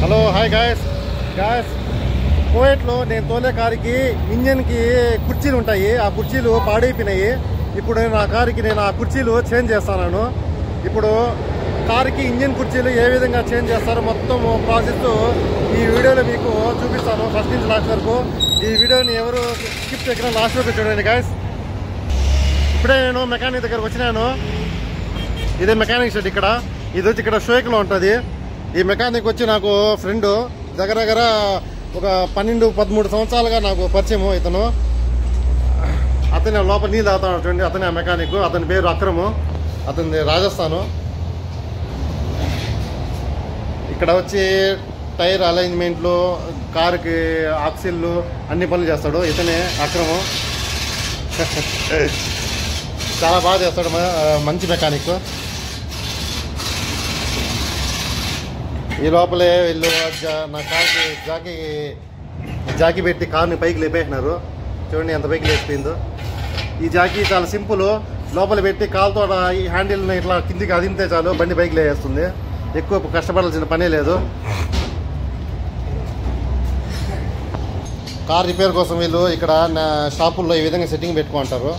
Hello hi guys కోయట్లో నేను తోలే కారుకి ఇంజన్కి కుర్చీలు ఉంటాయి. ఆ కుర్చీలు పాడైపోయినాయి. ఇప్పుడు నేను ఆ కుర్చీలు చేంజ్ చేస్తాను. ఇప్పుడు కారుకి ఇంజన్ కుర్చీలు ఏ విధంగా చేంజ్ చేస్తారో మొత్తం ప్రాసెస్ ఈ వీడియోలో మీకు చూపిస్తాను ఫస్ట్ నుంచి లాస్ట్ వరకు. ఈ వీడియోని ఎవరు స్కిప్ చేయకుండా లాస్ట్ వరకు చూడండి గాయస్. ఇప్పుడే నేను మెకానిక్ దగ్గరకు వచ్చినాను. ఇదే మెకానిక్ షెడ్. ఇది వచ్చి ఇక్కడ షోయిక్లో ఉంటుంది. ఈ మెకానిక్ వచ్చి నాకు ఫ్రెండ్, దగ్గర ఒక 12-13 సంవత్సరాలుగా నాకు పరిచయము. అతను లోపల నీళ్ళు తాగుతాడు చూడండి. అతనే ఆ మెకానిక్. అతని పేరు అక్రము. అతని రాజస్థాను. ఇక్కడ వచ్చి టైర్ అలైన్మెంట్లు, కారుకి ఆక్సిల్లు అన్ని పనులు చేస్తాడు. ఇతనే అక్రము. చాలా బాగా చేస్తాడు. మంచి మెకానిక్. ఈ లోపలే వీళ్ళు నా కార్కి జాకీ పెట్టి కార్ని పైకి లేపేసినారు. చూడండి ఎంత పైకి లేచిపోయిందో. ఈ జాకీ చాలా సింపుల్. లోపల పెట్టి కాలుతో ఈ హ్యాండిల్ని ఇట్లా కిందికి అదిమితే చాలు బండి పైకి లేస్తుంది. ఎక్కువ కష్టపడాల్సిన పనే లేదు. కార్ రిపేర్ కోసం వీళ్ళు ఇక్కడ షాపుల్లో ఈ విధంగా సెట్టింగ్ పెట్టుకుంటారు.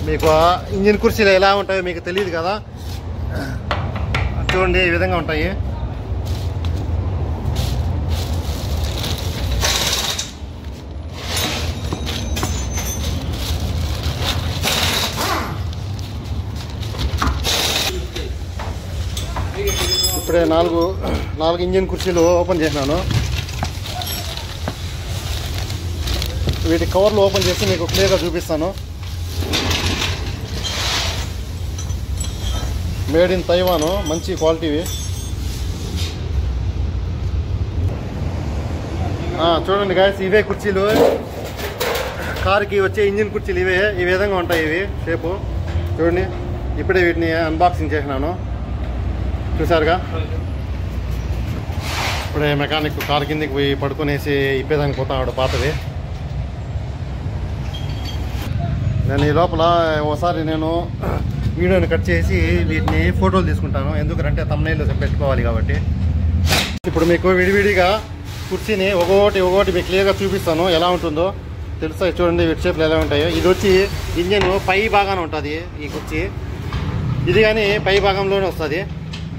మీకు ఇంజిన్ కుర్చీలు ఎలా ఉంటాయో మీకు తెలియదు కదా. చూడండి ఈ విధంగా ఉంటాయి. ఇప్పుడే నాలుగు ఇంజిన్ కుర్చీలు ఓపెన్ చేసినాను. వీటి కవర్లు ఓపెన్ చేసి మీకు క్లియర్గా చూపిస్తాను. మేడ్ ఇన్ తైవాను, మంచి క్వాలిటీవి. చూడండి గాయస్, ఇవే కుర్చీలు. కారుకి వచ్చే ఇంజిన్ కుర్చీలు ఇవే. ఈ విధంగా ఉంటాయి ఇవి షేపు. చూడండి ఇప్పుడే వీటిని అన్బాక్సింగ్ చేసినాను. చూసారుగా. ఇప్పుడే మెకానిక్ కారు కిందకి పోయి పడుకునేసి ఇప్పేదానికి పోతాడు పాతవి. నేను ఈ లోపల ఒకసారి వీడియోని కట్ చేసి వీటిని ఫోటోలు తీసుకుంటాను. ఎందుకంటే తమ్నైల్లో పెట్టుకోవాలి కాబట్టి. ఇప్పుడు మీకు విడివిడిగా కుర్చీని ఒకటి మీకు క్లియర్గా చూపిస్తాను ఎలా ఉంటుందో తెలుస్తాయి. చూడండి వీటి షేప్లు ఎలా ఉంటాయో. ఇది వచ్చి ఇంజన్ పై భాగాన ఉంటుంది ఈ కుర్చీ. ఇది కానీ పై భాగంలోనే వస్తుంది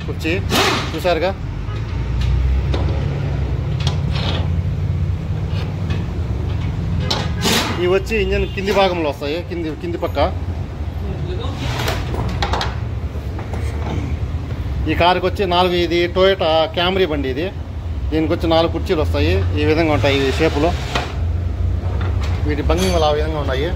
కుర్చీ. చూసారుగా. ఇవి వచ్చి ఇంజన్ కింది భాగంలో వస్తాయి, కింది పక్క. ఈ కారుకి వచ్చి ఇది టొయోటా క్యామరీ బండి. దీనికి వచ్చి 4 కుర్చీలు వస్తాయి. ఈ విధంగా ఉంటాయి ఈ షేపులో. వీటి భంగిమలు ఆ విధంగా ఉన్నాయి.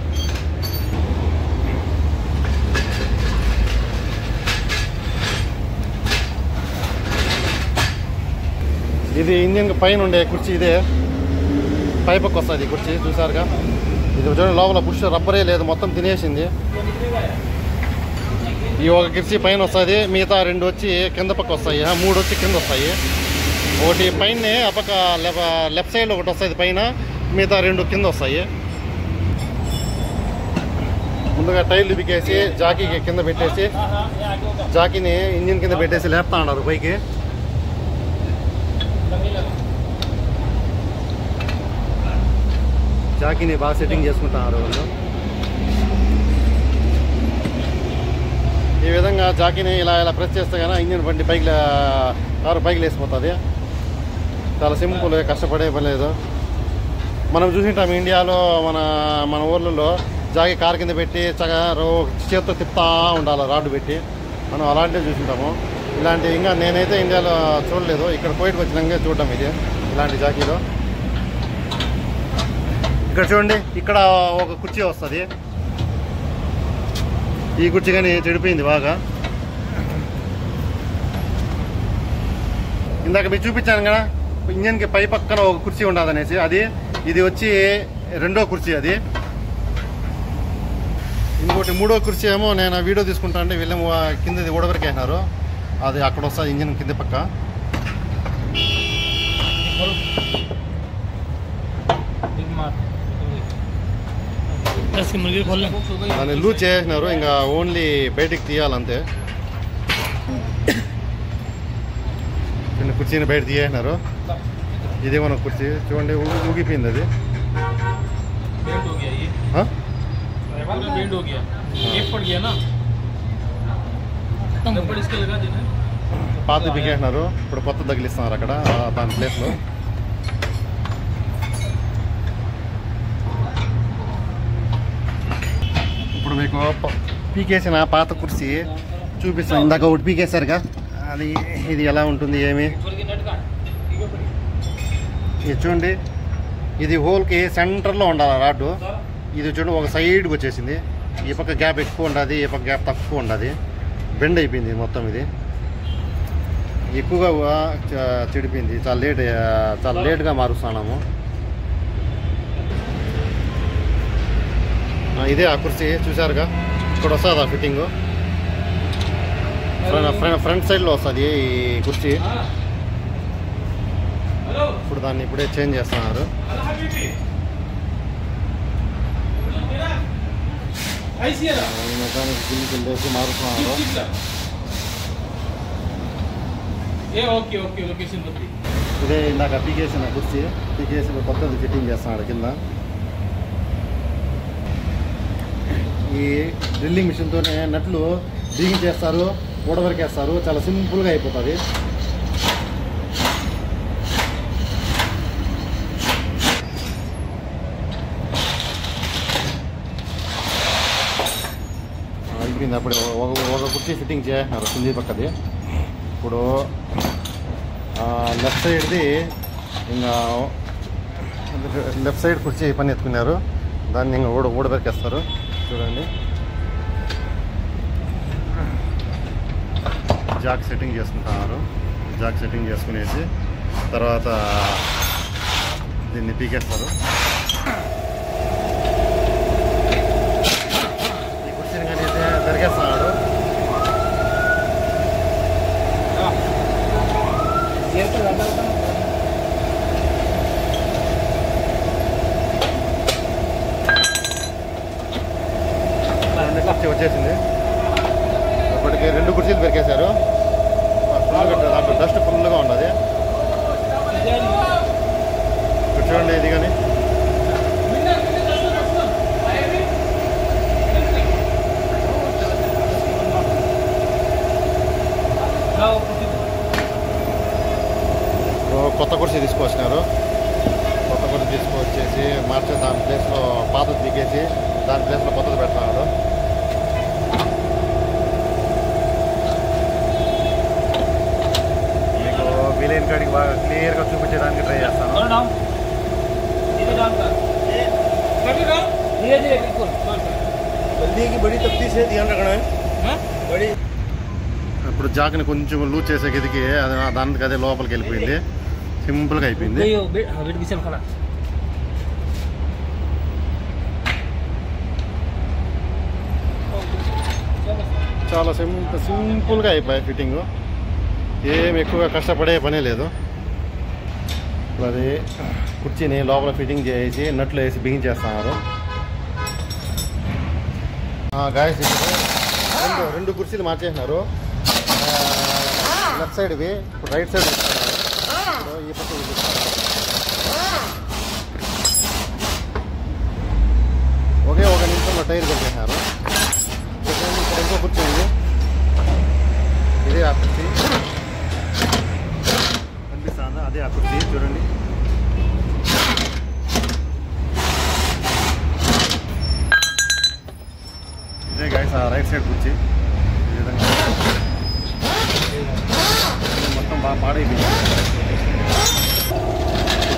ఇది ఇంజిన్ పైన ఉండే కుర్చీ. ఇదే పై పక్క వస్తుంది ఈ కుర్చీ. చూసారుగా. ఇది చూడండి లోపల పుష్ రబ్బరే లేదు, మొత్తం తినేసింది. ఈ ఒక కుర్చీ పైన వస్తుంది, మిగతా 2 వచ్చి కింద పక్క వస్తాయి. 3 వచ్చి కింద వస్తాయి. ఒకటి పైన ఆ పక్క లెఫ్ట్ సైడ్లో ఒకటి వస్తుంది పైన, మిగతా 2 కింద వస్తాయి. ముందుగా టైర్లు బికేసి జాకీకి కింద పెట్టేసి జాకీని ఇంజిన్ కింద పెట్టేసి లేపుతా ఉన్నారు పైకి. జాకీని బాగా సెట్టింగ్ చేసుకుంటున్నారు వాళ్ళు. ఈ విధంగా జాకీని ఇలా ప్రెస్ చేస్తే కానీ ఇంజిన్ బండి కారు పైకి లేసిపోతుంది. చాలా సింపుల్, కష్టపడే పని లేదు. మనం చూసింటాం ఇండియాలో మన ఊర్లలో జాకీ కారు కింద పెట్టి చేతితో తిప్పుతా ఉండాలి రాడ్డు పెట్టి. మనం అలాంటివి చూసింటాము. ఇలాంటి ఇంకా నేనైతే ఇండియాలో చూడలేదు. ఇక్కడ కోయిట్కి వచ్చినాక చూడటం ఇది ఇలాంటి జాకీలో. ఇక్కడ చూడండి, ఇక్కడ ఒక కుర్చీ వస్తుంది. ఈ కుర్చీ కానీ చెడిపోయింది బాగా. ఇందాక మీకు చూపించాను కదా ఇంజన్కి పై పక్కన ఒక కుర్చీ ఉండదు అనేసి. ఇది వచ్చి 2వ కుర్చీ. అది ఇంకోటి 3వ కుర్చీ ఏమో నేను వీడియో తీసుకుంటా అంటే వీళ్ళేమో కింద ఊడవరికేసినారు. అది అక్కడ వస్తుంది ఇంజన్ కింద పక్క. దాన్ని లూజ్ చేసినారు, ఇంకా ఓన్లీ బయటికి తీయాలంతే. చిన్న కుర్చీని బయట తీసేసినారు. ఇదే మన కుర్చీ చూడండి, ఊగిపోయింది అది. పాత బిగేసినారు, ఇప్పుడు కొత్త తగిలిస్తున్నారు అక్కడ దాని ప్లేస్లో. ఇప్పుడు మీకు పీకేసిన పాత కుర్చీ చూపిస్తాను. ఇందాక ఒకటి పీకేశారుగా, అది ఇది ఎలా ఉంటుంది ఏమి. ఇది చూడండి, ఇది హోల్కి సెంటర్లో ఉండాలి రాడ్డు. ఇది చూడండి ఒక సైడ్కి వచ్చేసింది. ఈ పక్క గ్యాప్ ఎక్కువ ఉండదు, ఈ పక్క గ్యాప్ తక్కువ ఉండదు. బెండ్ అయిపోయింది మొత్తం. ఇది ఎక్కువగా చెడిపోయింది. చాలా లేట్గా మారుస్తున్నాము. ఇదే ఆ కుర్చీ చూసారుగా, ఇక్కడ వస్తుంది ఆ ఫిట్టింగ్. ఫ్రంట్ సైడ్లో వస్తుంది ఈ కుర్చీ. ఇప్పుడు దాన్ని ఇప్పుడే చేంజ్ చేస్తున్నారు. మెకానిక్ గిల్లి వేసి మారుతున్నారు. ఇదే ఇందాక పీకేసిన కుర్చీ, పీకేసి కొత్తది ఫిట్టింగ్ చేస్తున్నాడు కింద. ఈ డ్రిల్లింగ్ మిషన్తోనే నట్లు బిగించేస్తారు, ఊడవరికేస్తారు. చాలా సింపుల్గా అయిపోతుంది. అయిపోయింది. అప్పుడు ఒక కుర్చీ ఫిట్టింగ్ చేస్తున్నారు కింది పక్కది. ఇప్పుడు లెఫ్ట్ సైడ్ది ఇంకా లెఫ్ట్ సైడ్ కుర్చీ పని ఎత్తుకున్నారు. దాన్ని ఇంకా ఊడబెరికేస్తారు. చూడండి, జాక్ సెట్టింగ్ చేసుకుంటున్నారు. జాక్ సెట్టింగ్ చేసుకునేసి తర్వాత దీన్ని పీకేస్తారు. ఈ కుర్చీని కానీ జరిగేస్తున్నాడు. కుర్చీ వచ్చేసింది. ఇప్పటికి 2 కుర్చీలు పెరికేశారు. దాంట్లో డస్ట్ ఫుల్గా ఉన్నది. చూడండి, ఇది కానీ కొత్త కుర్చీ తీసుకొచ్చినారు. కొత్త కుర్చీ తీసుకొచ్చేసి మార్చి దాని ప్లేస్లో పాతది దిగేసి దాని ప్లేస్లో కొత్తది పెడుతున్నాడు. మీకు వీలైన కాడికి బాగా క్లియర్గా చూపించడానికి ట్రై చేస్తాను. ఇప్పుడు జాక్ని కొంచెం లూజ్ చేసే గదికి దానికి అదే లోపలికి వెళ్ళిపోయింది. సింపుల్గా అయిపోయింది. చాలా సింపుల్గా అయిపోయాయి ఫిట్టింగ్. ఏం ఎక్కువగా కష్టపడే పనే లేదు. అది కుర్చీని లోపల ఫిట్టింగ్ చేసి నట్లు వేసి బిగించేస్తున్నారు. గాయస్, ఇప్పుడు 2 కుర్చీలు మార్చేసినారు. లెఫ్ట్ సైడ్వి ఇప్పుడు రైట్ సైడ్ ఇస్తున్నారు. ఈ పక్క ఒకే ఒక నిమిషంలో టైర్ పెట్టేసినారు. ఇక్కడ ఇంకో కుర్చీ ఉంది. ఇదే ఆ కుర్చీ కనిపిస్తుందా? అదే ఆ కుర్చీ చూడండి. ఇదే గాయస్ ఆ రైట్ సైడ్ కుర్చీ. ఈ విధంగా మొత్తం బాగా పాడైపోయింది.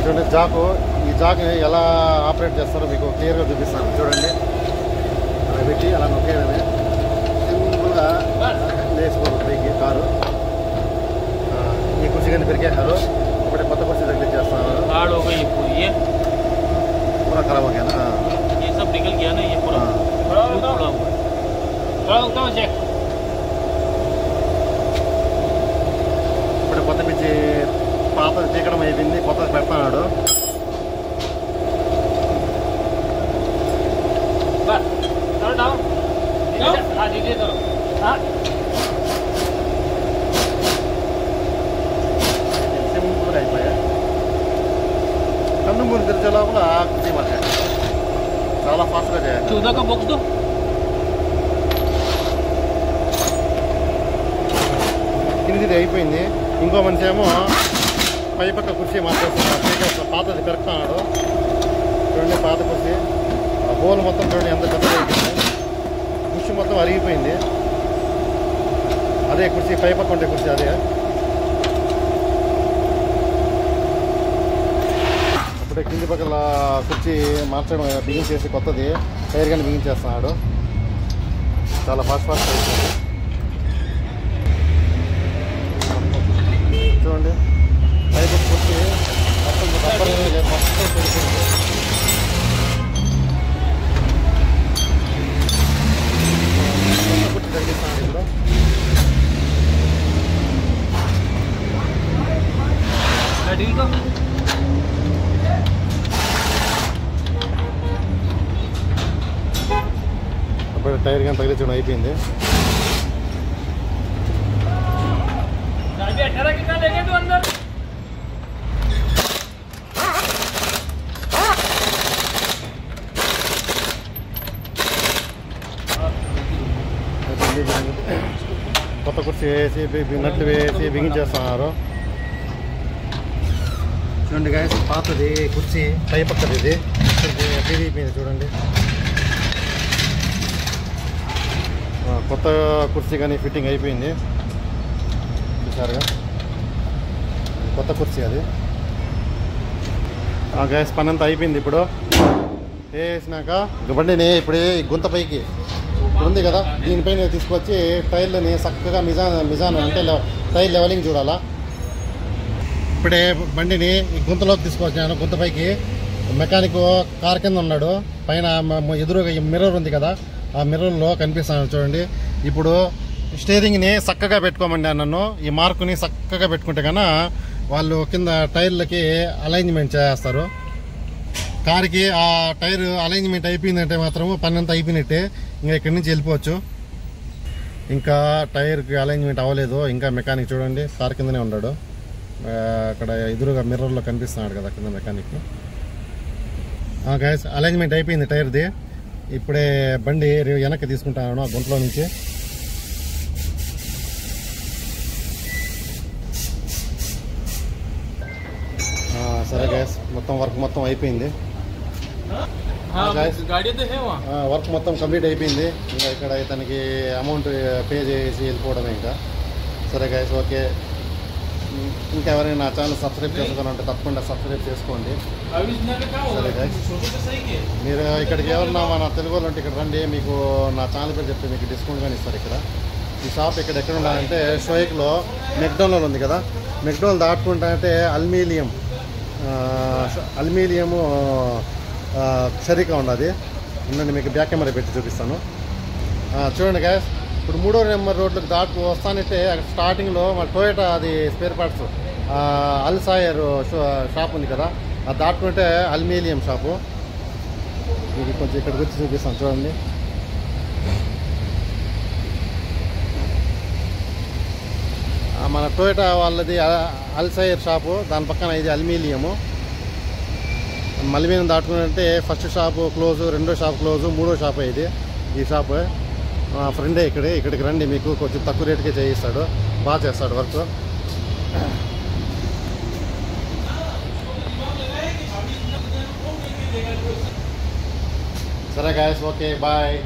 చూడండి, ఈ జాక్ని ఎలా ఆపరేట్ చేస్తారో మీకు క్లియర్గా చూపిస్తాను. చూడండి, అలా పెట్టి అలా నొక్కేయడమే. సింపుల్గా లేచిపోతుంది ఈ కారు. ఈ కుర్చీ కానీ పెరిగేశారు. ఇప్పుడు కొత్త కుర్చీ తగిలించేస్తున్నారు. पूरा खराब हो गया ना? ये सब निकल गया ना, ये पूरा थोड़ा बताओ चेक। ఇప్పుడు కొత్త పిచ్చి పాత పీకడం అయిపోయింది, కొత్తది పెడుతున్నాడు. తెరిచే లోపల కుర్చీ మార్చాడు. చాలా ఫాస్ట్గా చేయాలి. 14 का बॉक्स दो. కిందిది అయిపోయింది. ఇంకో మనిషి ఏమో పై పక్క కుర్చీ మార్చేస్తున్నాడు. పాతది పెరుకుతున్నాడు. చూడండి పాత కుర్చీ ఆ హోల్ మొత్తం చూడండి ఎంత పెద్దగా అయిపోయింది. కుర్చీ మొత్తం అరిగిపోయింది. అదే కుర్చీ పై పక్క ఉండే కుర్చీ అదే. అప్పుడే కింది పక్కల కుర్చీ మార్చడం బిగించేసి కొత్తది టైర్ కానీ బిగించేస్తున్నాడు. చాలా ఫాస్ట్ అయిపోయింది. చూడండి పైపు కుర్చీ మొత్తం రబ్బర్ మొత్తం పెరిగింది. కుర్చీ తగ్గిస్తున్నాడు ఇప్పుడు. डील का అప్పుడు టైర్ కానీ తగిలించడం అయిపోయింది. अभी 18 कितना लेंगे तू अंदर. కొత్త కుర్చీ వేసి నట్లు వేసి బిగించేస్తున్నారు. చూడండి గాయస్ పాతది కుర్చీ పై పక్కది ఇది అయిపోయింది. చూడండి కొత్త కుర్చీ కానీ ఫిట్టింగ్ అయిపోయింది. చూసారుగా కొత్త కుర్చీ అది. గ్యాస్ పని అంతా అయిపోయింది. ఇప్పుడు వేసినాక బండిని ఇప్పుడు గుంత పైకి ఉంది కదా దీనిపైన తీసుకొచ్చి టైర్లని చక్కగా మిజాన్ అంటే టైర్ లెవెలింగ్ చూడాలా. ఇప్పుడే బండిని ఈ గుంతలోకి తీసుకొచ్చాను. గుంత పైకి మెకానిక్ కార్ కింద ఉన్నాడు. పైన ఎదురుగా మిర్రర్ ఉంది కదా ఆ మిర్రర్లో కనిపిస్తాను చూడండి. ఇప్పుడు స్టీరింగ్ని చక్కగా పెట్టుకోమండి నన్ను. ఈ మార్కుని చక్కగా పెట్టుకుంటే కన్నా వాళ్ళు కింద టైర్లకి అలైన్మెంట్ చేస్తారు. కార్కి ఆ టైర్ అలైన్మెంట్ అయిపోయిందంటే మాత్రము పని అంతా అయిపోయినట్టే. ఇంకా ఇక్కడి నుంచి వెళ్ళిపోవచ్చు. ఇంకా టైర్కి అలైన్మెంట్ అవ్వలేదు. ఇంకా మెకానిక్ చూడండి కార్ కిందనే ఉన్నాడు. అక్కడ ఎదురుగా మిర్రర్లో కనిపిస్తున్నాడు కదా కింద మెకానిక్. గైస్ అలైన్మెంట్ అయిపోయింది టైర్ది. ఇప్పుడే బండి వెనక్కి తీసుకుంటాను ఆ గుంటలో నుంచి. సరే గైస్ మొత్తం వర్క్ మొత్తం అయిపోయింది. వర్క్ మొత్తం కంప్లీట్ అయిపోయింది. ఇంకా ఇక్కడ ఇతనికి అమౌంట్ పే చేసి వెళ్ళిపోవడమే ఇంకా. సరే గైస్ ఓకే. ఇంకా ఎవరైనా నా ఛానల్ సబ్స్క్రైబ్ చేసుకోవాలంటే తప్పకుండా సబ్స్క్రైబ్ చేసుకోండి. సరే గైస్ మీరు ఇక్కడికి ఎవరన్నా మన తెలుగు వాళ్ళు ఉంటే ఇక్కడ రండి. మీకు నా ఛానల్ పేరు చెప్తే మీకు డిస్కౌంట్ కానీ ఇస్తారు. ఇక్కడ ఈ షాప్ ఇక్కడ ఎక్కడ ఉండాలంటే షోయిక్లో మెక్డోనల్ ఉంది కదా మెక్డోనల్ దాటుకుంటా అంటే అల్యూమినియము సరిగా ఉండదు. ఉండండి మీకు బ్యాక్ కెమెరా పెట్టి చూపిస్తాను. చూడండి గ్యాస్ ఇప్పుడు 3వ నెంబర్ రోడ్లకు దాటుకు వస్తానంటే అక్కడ స్టార్టింగ్లో మన టొయోటా అది స్పేర్ పార్ట్స్ అల్సాయర్ షాప్ ఉంది కదా అది దాటుకుంటే అల్యూమినియం షాపు. మీకు కొంచెం ఇక్కడికి వచ్చి చూపిస్తాను చూడండి. మన టొయోటా వాళ్ళది అల్సైర్ షాపు దాని పక్కన ఇది అల్యూమినియము. మలిమీనం దాటుకుంటే ఫస్ట్ షాపు క్లోజు, రెండో షాప్ క్లోజు, మూడో షాప్ ఇది. ఈ షాప్ ఫ్రెండే ఇక్కడికి రండి. మీకు కొంచెం తక్కువ రేటుకే చేయిస్తాడు. బాగా చేస్తాడు వర్క్. సరే గాయస్ ఓకే బాయ్.